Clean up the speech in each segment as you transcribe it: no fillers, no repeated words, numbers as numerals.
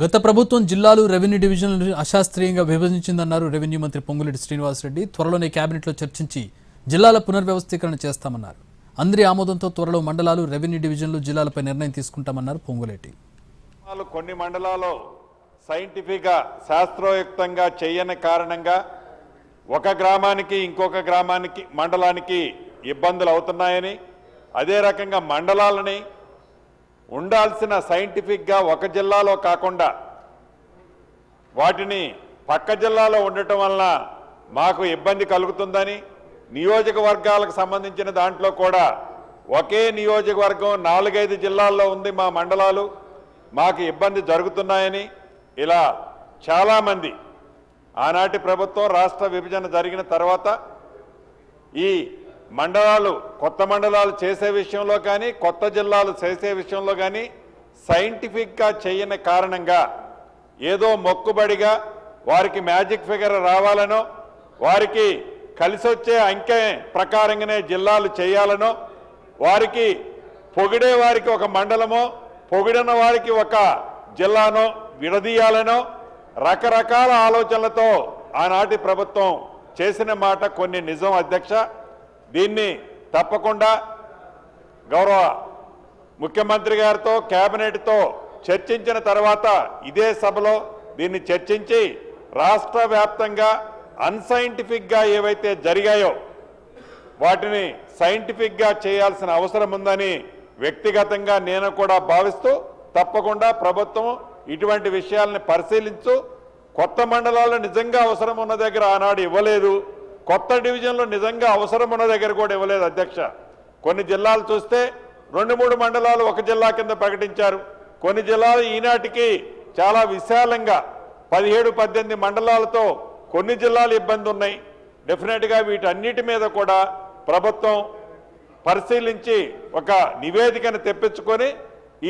గత ప్రభుత్వం జిల్లాలు రెవెన్యూ డివిజన్లను అశాస్త్రీయంగా విభజించిందన్నారు రెవెన్యూ మంత్రి పొంగులేటి శ్రీనివాసరెడ్డి. త్వరలోనే కేబినెట్లో చర్చించి జిల్లాల పునర్వ్యవస్థీకరణ చేస్తామన్నారు. అందరి ఆమోదంతో త్వరలో మండలాలు, రెవెన్యూ డివిజన్లు, జిల్లాలపై నిర్ణయం తీసుకుంటామన్నారు పొంగులేటి. కొన్ని మండలాల్లో సైంటిఫిక్గా శాస్త్రోయుక్తంగా చేయని కారణంగా ఒక గ్రామానికి ఇంకొక గ్రామానికి మండలానికి ఇబ్బందులు అవుతున్నాయని, అదే రకంగా మండలాలని ఉండాల్సిన సైంటిఫిక్గా ఒక జిల్లాలో కాకుండా వాటిని పక్క జిల్లాలో ఉండటం వలన మాకు ఇబ్బంది కలుగుతుందని, నియోజకవర్గాలకు సంబంధించిన దాంట్లో కూడా ఒకే నియోజకవర్గం 4-5 జిల్లాల్లో ఉంది మా మండలాలు, మాకు ఇబ్బంది జరుగుతున్నాయని ఇలా చాలామంది ఆనాటి ప్రభుత్వం రాష్ట్ర విభజన జరిగిన తర్వాత ఈ మండలాలు కొత్త మండలాలు చేసే విషయంలో కానీ కొత్త జిల్లాలు చేసే విషయంలో కానీ సైంటిఫిక్గా చేయని కారణంగా ఏదో మొక్కుబడిగా వారికి మ్యాజిక్ ఫిగర్ రావాలనో, వారికి కలిసొచ్చే అంకె ప్రకారంగానే జిల్లాలు చేయాలనో, వారికి పొగిడే వారికి ఒక మండలమో పొగిడిన వారికి ఒక జిల్లానో విడదీయాలనో రకరకాల ఆలోచనలతో ఆనాటి ప్రభుత్వం చేసిన మాట కొన్ని నిజం అధ్యక్ష. దీన్ని తప్పకుండా గౌరవ ముఖ్యమంత్రి గారితో కేబినెట్తో చర్చించిన తర్వాత ఇదే సభలో దీన్ని చర్చించి రాష్ట్ర వ్యాప్తంగా అన్సైంటిఫిక్గా ఏవైతే జరిగాయో వాటిని సైంటిఫిక్గా చేయాల్సిన అవసరం ఉందని వ్యక్తిగతంగా నేను కూడా భావిస్తూ తప్పకుండా ప్రభుత్వం ఇటువంటి విషయాలని పరిశీలించు. కొత్త మండలాలు నిజంగా అవసరం ఉన్న దగ్గర ఆనాడు ఇవ్వలేదు, కొత్త డివిజన్లు నిజంగా అవసరం ఉన్న దగ్గర కూడా ఇవ్వలేదు అధ్యక్ష. కొన్ని జిల్లాలు చూస్తే 2-3 మండలాలు ఒక జిల్లా కింద ప్రకటించారు. కొన్ని జిల్లాలు ఈనాటికి చాలా విశాలంగా 17-18 మండలాలతో కొన్ని జిల్లాలు ఇబ్బంది ఉన్నాయి. డెఫినెట్గా వీటన్నిటి మీద కూడా ప్రభుత్వం పరిశీలించి ఒక నివేదికను తెప్పించుకొని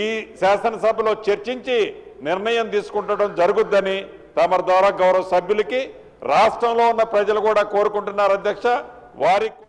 ఈ శాసనసభలో చర్చించి నిర్ణయం తీసుకుంటడం జరుగుద్దని తమ ద్వారా గౌరవ సభ్యులకి రాష్ట్రంలో ఉన్న ప్రజలు కూడా కోరుకుంటున్నారు అధ్యక్ష. వారికి